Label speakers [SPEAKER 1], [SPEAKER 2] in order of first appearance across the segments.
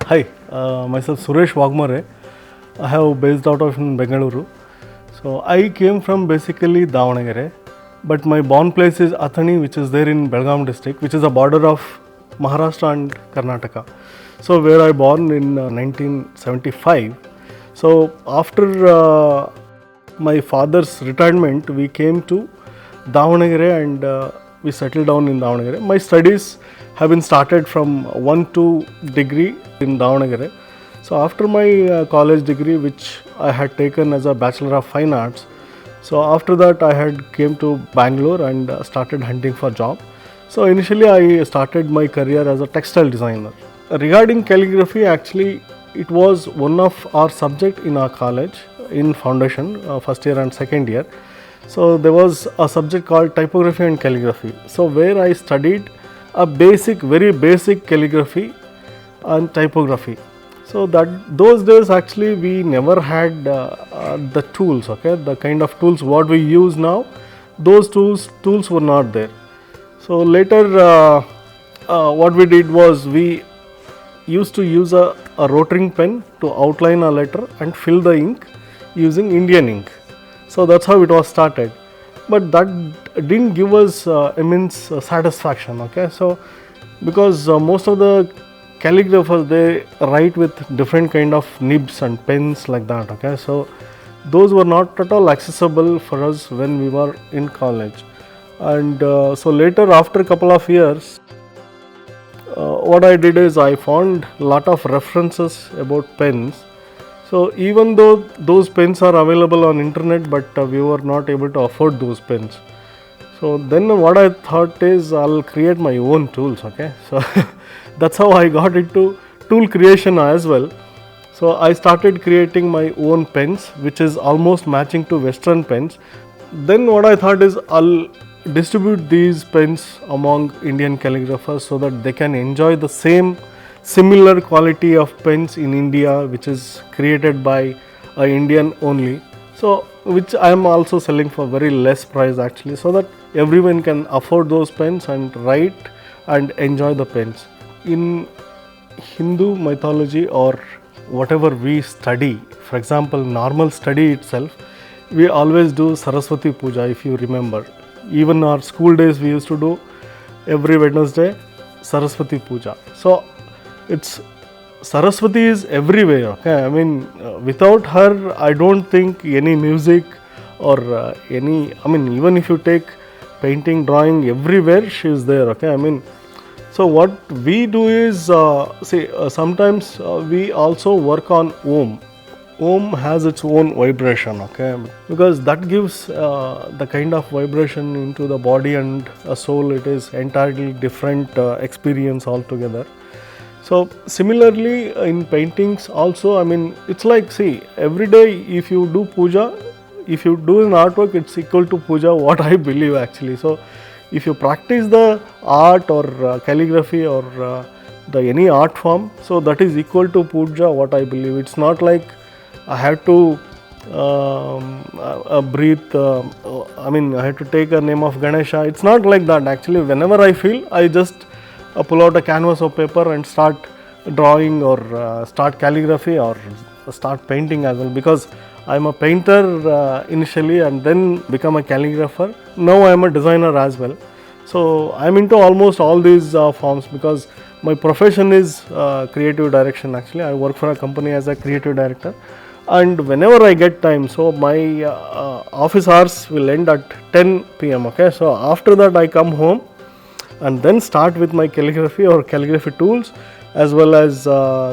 [SPEAKER 1] Hi, myself Suresh Waghmore. I have based out of in Bengaluru. So I came from basically Davanagere, but my born place is Athani, which is there in Belgaum district, which is a border of Maharashtra and Karnataka. So where I born in 1975. So after my father's retirement, we came to Davanagere and we settled down in Davanagere. My studies have been started from 1-2 degree in Davanagere. So after my college degree, which I had taken as a Bachelor of Fine Arts, so after that I had came to Bangalore and started hunting for job. So initially I started my career as a textile designer. Regarding calligraphy, actually it was one of our subject in our college in foundation, first year and second year. So there was a subject called typography and calligraphy. So where I studied a very basic calligraphy and typography. So that those days actually we never had the tools, okay, the kind of tools what we use now. Those tools were not there. So later what we did was we used to use a rotring pen to outline a letter and fill the ink using Indian ink. So that's how it was started. But that didn't give us immense satisfaction, okay. So because most of the calligraphers, they write with different kind of nibs and pens like that, okay. So those were not at all accessible for us when we were in college. And so later, after a couple of years, what I did is I found a lot of references about pens. So even though those pens are available on internet, but we were not able to afford those pens. So then what I thought is I'll create my own tools, okay. So that's how I got into tool creation as well. So I started creating my own pens, which is almost matching to Western pens. Then what I thought is I'll distribute these pens among Indian calligraphers so that they can enjoy the similar quality of pens in India, which is created by a Indian only. So which I am also selling for very less price actually, so that everyone can afford those pens and write and enjoy the pens. In Hindu mythology or whatever we study, for example normal study itself, we always do Saraswati Puja, if you remember. Even our school days we used to do every Wednesday Saraswati Puja. So it's Saraswati is everywhere, okay. I mean without her I don't think any music or even if you take painting, drawing, everywhere she is there, okay. I mean, so what we do is sometimes we also work on Om. Om has its own vibration, okay, because that gives the kind of vibration into the body and a soul. It is entirely different experience altogether. So similarly in paintings also, I mean it's like, see, every day if you do puja, if you do an artwork, it's equal to puja, what I believe actually. So if you practice the art or calligraphy or the any art form, so that is equal to puja, what I believe. It's not like I have to breathe, I have to take a name of Ganesha. It's not like that actually. Whenever I feel, I just pull out a canvas of paper and start drawing or start calligraphy or start painting as well, because I am a painter initially and then become a calligrapher. Now I am a designer as well. So I am into almost all these forms because my profession is creative direction actually. I work for a company as a creative director, and whenever I get time, so my office hours will end at 10 p.m. okay. So after that I come home and then start with my calligraphy or calligraphy tools, as well as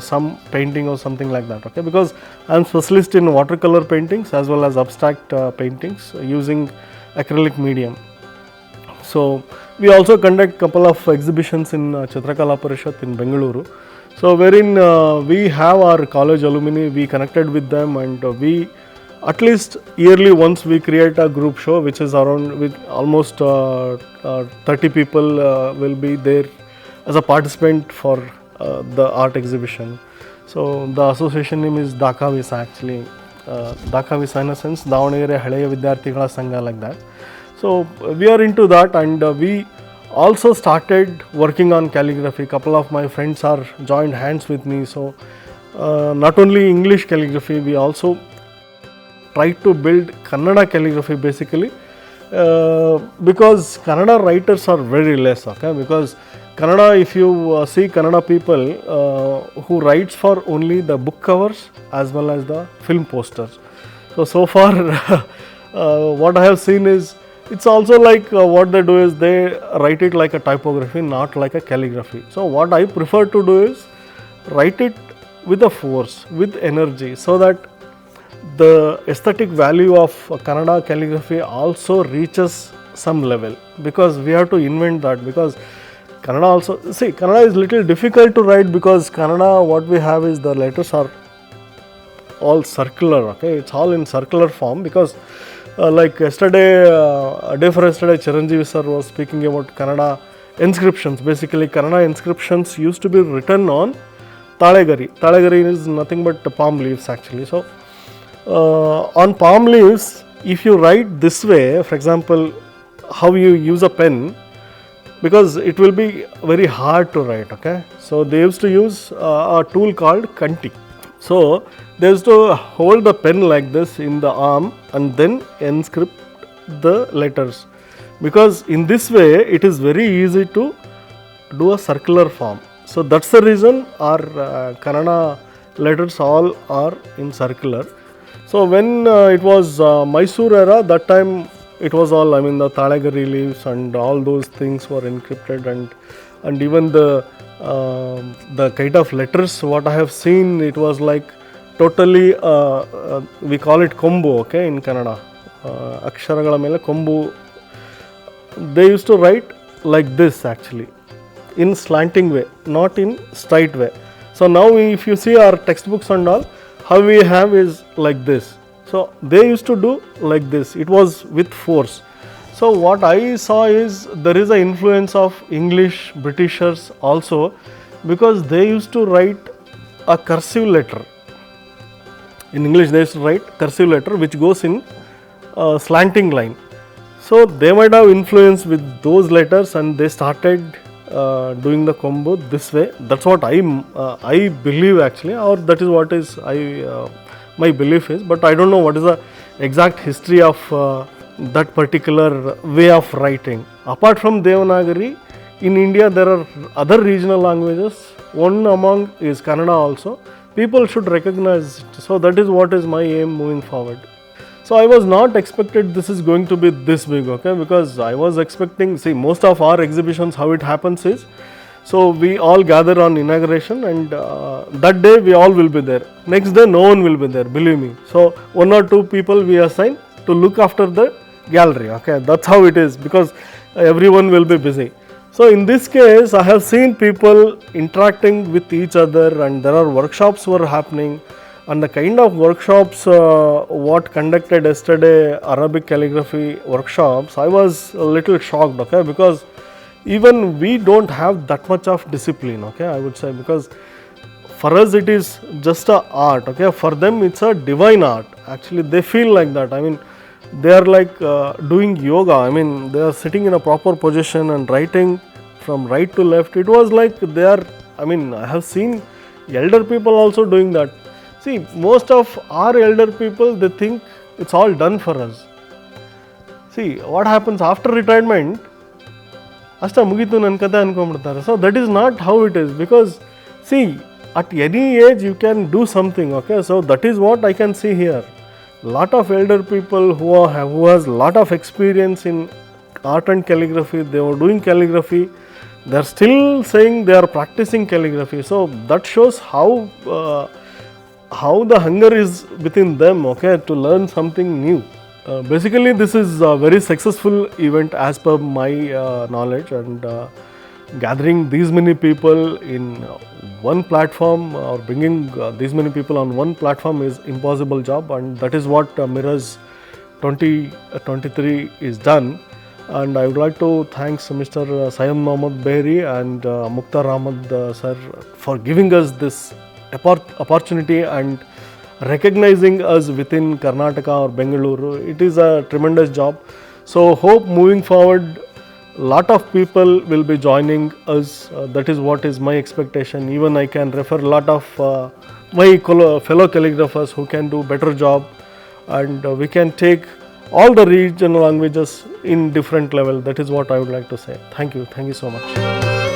[SPEAKER 1] some painting or something like that, okay, because I am specialist in watercolor paintings as well as abstract paintings using acrylic medium. So we also conduct couple of exhibitions in Chitrakala Parishad in Bengaluru. So wherein we have our college alumni, we connected with them, and we at least yearly once we create a group show, which is around with almost 30 people will be there as a participant for the art exhibition. So the association name is Dakavisa actually. Dakavisa in a sense, Davanagere Haleya Vidyarthigala Sangha, like that. So we are into that, and we also started working on calligraphy. Couple of my friends are joined hands with me. So not only English calligraphy, we also try to build Kannada calligraphy basically, because Kannada writers are very less, okay, because Kannada, if you see Kannada people who writes for only the book covers as well as the film posters. So far what I have seen is it's also like what they do is they write it like a typography, not like a calligraphy. So what I prefer to do is write it with a force, with energy, so that the aesthetic value of Kannada calligraphy also reaches some level, because we have to invent that. Because Kannada also, see, Kannada is little difficult to write, because Kannada what we have is the letters are all circular, okay, it's all in circular form. Because like yesterday, a day for yesterday, Chiranjeevi sir was speaking about Kannada inscriptions. Basically Kannada inscriptions used to be written on Talegari. Talegari is nothing but palm leaves actually. So on palm leaves, if you write this way, for example, how you use a pen, because it will be very hard to write, okay. So they used to use a tool called Kanti. So they used to hold the pen like this in the arm and then inscript the letters, because in this way it is very easy to do a circular form. So that's the reason our Kannada letters all are in circular. So when it was Mysore era, that time it was all, I mean, the Talagari leaves and all those things were encrypted, and even the kind of letters what I have seen, it was like totally we call it kombu, okay, in Kannada. Aksharagala mele kombu. They used to write like this actually, in slanting way, not in straight way. So now if you see our textbooks and all, how we have is like this. So they used to do like this, it was with force. So what I saw is there is an influence of English Britishers also, because they used to write a cursive letter. In English they used to write cursive letter which goes in slanting line. So they might have influence with those letters and they started doing the combo this way. That's what I believe actually, or that is what is my belief is. But I don't know what is the exact history of that particular way of writing. Apart from Devanagari, in India there are other regional languages. One among is Kannada also. People should recognize it. So that is what is my aim moving forward. So I was not expected this is going to be this big, okay, because I was expecting, see, most of our exhibitions how it happens is, so we all gather on inauguration and that day we all will be there. Next day no one will be there, believe me. So one or two people we assign to look after the gallery, okay, that's how it is, because everyone will be busy. So in this case I have seen people interacting with each other, and there are workshops were happening. And the kind of workshops what conducted yesterday, Arabic calligraphy workshops, I was a little shocked, okay, because even we don't have that much of discipline, okay, I would say, because for us it is just a art, okay, for them it's a divine art. Actually they feel like that. I mean, they are like doing yoga. I mean, they are sitting in a proper position and writing from right to left. It was like they are, I mean, I have seen elder people also doing that. See, most of our elder people, they think it's all done for us. See, what happens after retirement, ashta mugitu nan kata ankonbiಡ್ತಾರೆ. So that is not how it is, because see, at any age you can do something, okay. So that is what I can see here. Lot of elder people who has lot of experience in art and calligraphy, they were doing calligraphy, they are still saying they are practicing calligraphy. So that shows how the hunger is within them, okay, to learn something new. Basically this is a very successful event as per my knowledge, and gathering these many people in one platform or bringing these many people on one platform is impossible job, and that is what Mirrors 2023 is done. And I would like to thank Mr. Sayam Mohammad Behri and Mukhtar Ahmad sir for giving us this opportunity and recognizing us within Karnataka or Bengaluru. It is a tremendous job. So hope moving forward lot of people will be joining us. That is what is my expectation. Even I can refer a lot of my fellow calligraphers who can do better job, and we can take all the regional languages in different level. That is what I would like to say. Thank you so much.